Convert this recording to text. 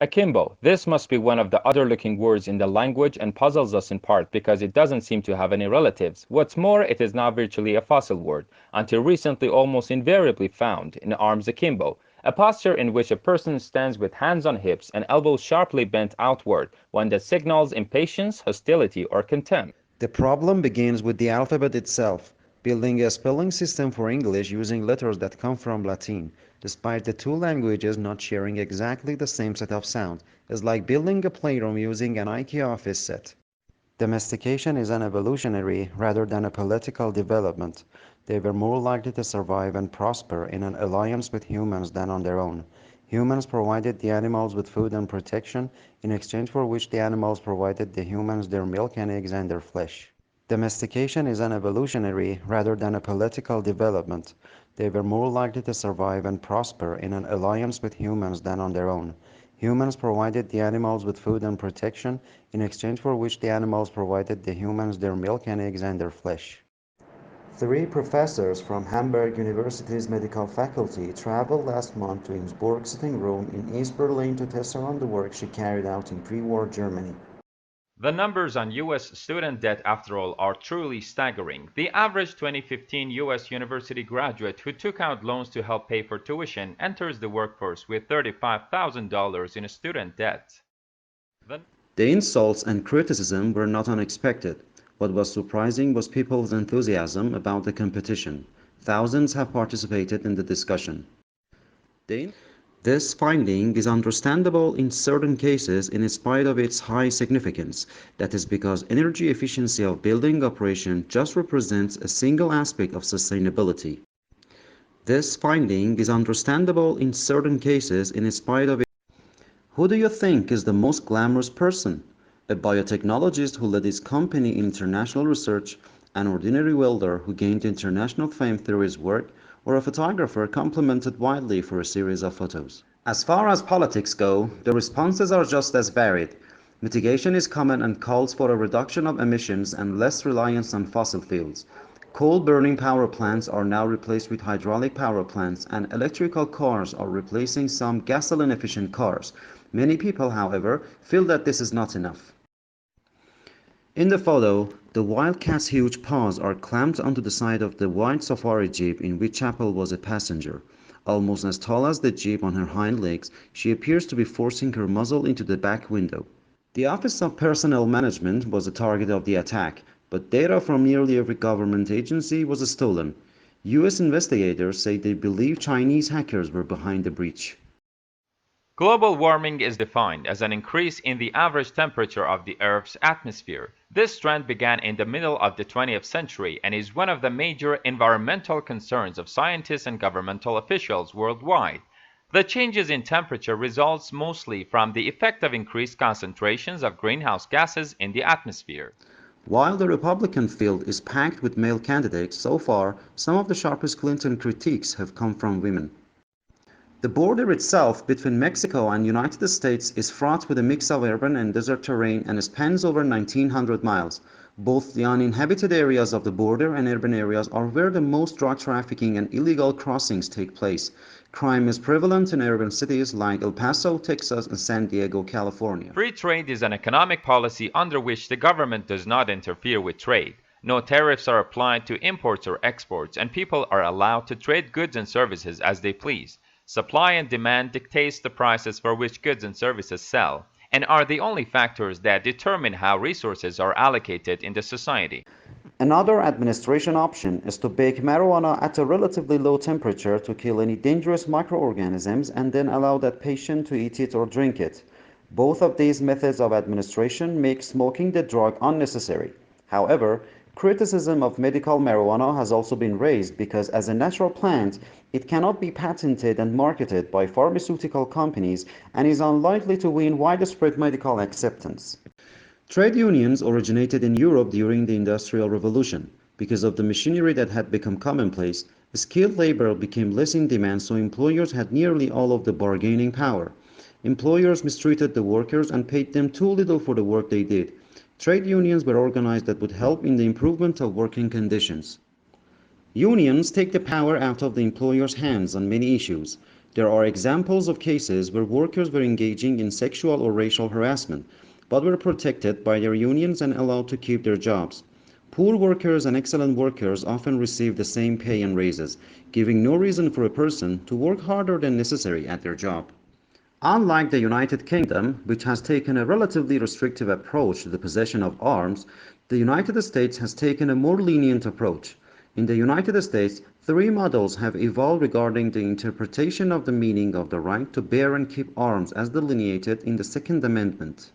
Akimbo. This must be one of the other-looking words in the language and puzzles us in part because it doesn't seem to have any relatives. What's more, it is now virtually a fossil word, until recently almost invariably found in arms akimbo, a posture in which a person stands with hands on hips and elbows sharply bent outward, one that signals impatience, hostility, or contempt. The problem begins with the alphabet itself. Building a spelling system for English using letters that come from Latin, despite the two languages not sharing exactly the same set of sounds, is like building a playroom using an IKEA office set. Domestication is an evolutionary rather than a political development. They were more likely to survive and prosper in an alliance with humans than on their own. Humans provided the animals with food and protection, in exchange for which the animals provided the humans their milk and eggs and their flesh. Domestication is an evolutionary rather than a political development. They were more likely to survive and prosper in an alliance with humans than on their own. Humans provided the animals with food and protection, in exchange for which the animals provided the humans their milk and eggs and their flesh. Three professors from Hamburg University's medical faculty traveled last month to Innsbruck sitting room in East Berlin to test her on the work she carried out in pre-war Germany. The numbers on U.S. student debt, after all, are truly staggering. The average 2015 U.S. university graduate who took out loans to help pay for tuition enters the workforce with $35,000 in student debt. The insults and criticism were not unexpected. What was surprising was people's enthusiasm about the competition. Thousands have participated in the discussion. This finding is understandable in certain cases in spite of its high significance. That is because energy efficiency of building operation just represents a single aspect of sustainability. This finding is understandable in certain cases in spite of. Who do you think is the most glamorous person? A biotechnologist who led his company in international research, an ordinary welder who gained international fame through his work, or a photographer complimented widely for a series of photos? As far as politics go, the responses are just as varied. Mitigation is common and calls for a reduction of emissions and less reliance on fossil fuels. Coal-burning power plants are now replaced with hydraulic power plants, and electrical cars are replacing some gasoline-efficient cars. Many people, however, feel that this is not enough. In the photo, the wildcat's huge paws are clamped onto the side of the white safari jeep in which Chapel was a passenger. Almost as tall as the jeep on her hind legs, she appears to be forcing her muzzle into the back window. The Office of Personnel Management was the target of the attack, but data from nearly every government agency was stolen. US investigators say they believe Chinese hackers were behind the breach. Global warming is defined as an increase in the average temperature of the Earth's atmosphere. This trend began in the middle of the 20th century and is one of the major environmental concerns of scientists and governmental officials worldwide. The changes in temperature results mostly from the effect of increased concentrations of greenhouse gases in the atmosphere. While the Republican field is packed with male candidates, so far, some of the sharpest Clinton critiques have come from women. The border itself between Mexico and United States is fraught with a mix of urban and desert terrain and spans over 1,900 miles. Both the uninhabited areas of the border and urban areas are where the most drug trafficking and illegal crossings take place. Crime is prevalent in urban cities like El Paso, Texas, and San Diego, California. Free trade is an economic policy under which the government does not interfere with trade. No tariffs are applied to imports or exports, and people are allowed to trade goods and services as they please. Supply and demand dictates the prices for which goods and services sell, and are the only factors that determine how resources are allocated in the society. Another administration option is to bake marijuana at a relatively low temperature to kill any dangerous microorganisms and then allow that patient to eat it or drink it. Both of these methods of administration make smoking the drug unnecessary. However, criticism of medical marijuana has also been raised because as a natural plant, it cannot be patented and marketed by pharmaceutical companies and is unlikely to win widespread medical acceptance. Trade unions originated in Europe during the Industrial Revolution. Because of the machinery that had become commonplace, skilled labor became less in demand, so employers had nearly all of the bargaining power. Employers mistreated the workers and paid them too little for the work they did. Trade unions were organized that would help in the improvement of working conditions. Unions take the power out of the employer's hands on many issues. There are examples of cases where workers were engaging in sexual or racial harassment, but were protected by their unions and allowed to keep their jobs. Poor workers and excellent workers often receive the same pay and raises, giving no reason for a person to work harder than necessary at their job. Unlike the United Kingdom, which has taken a relatively restrictive approach to the possession of arms, the United States has taken a more lenient approach. In the United States, three models have evolved regarding the interpretation of the meaning of the right to bear and keep arms as delineated in the Second Amendment.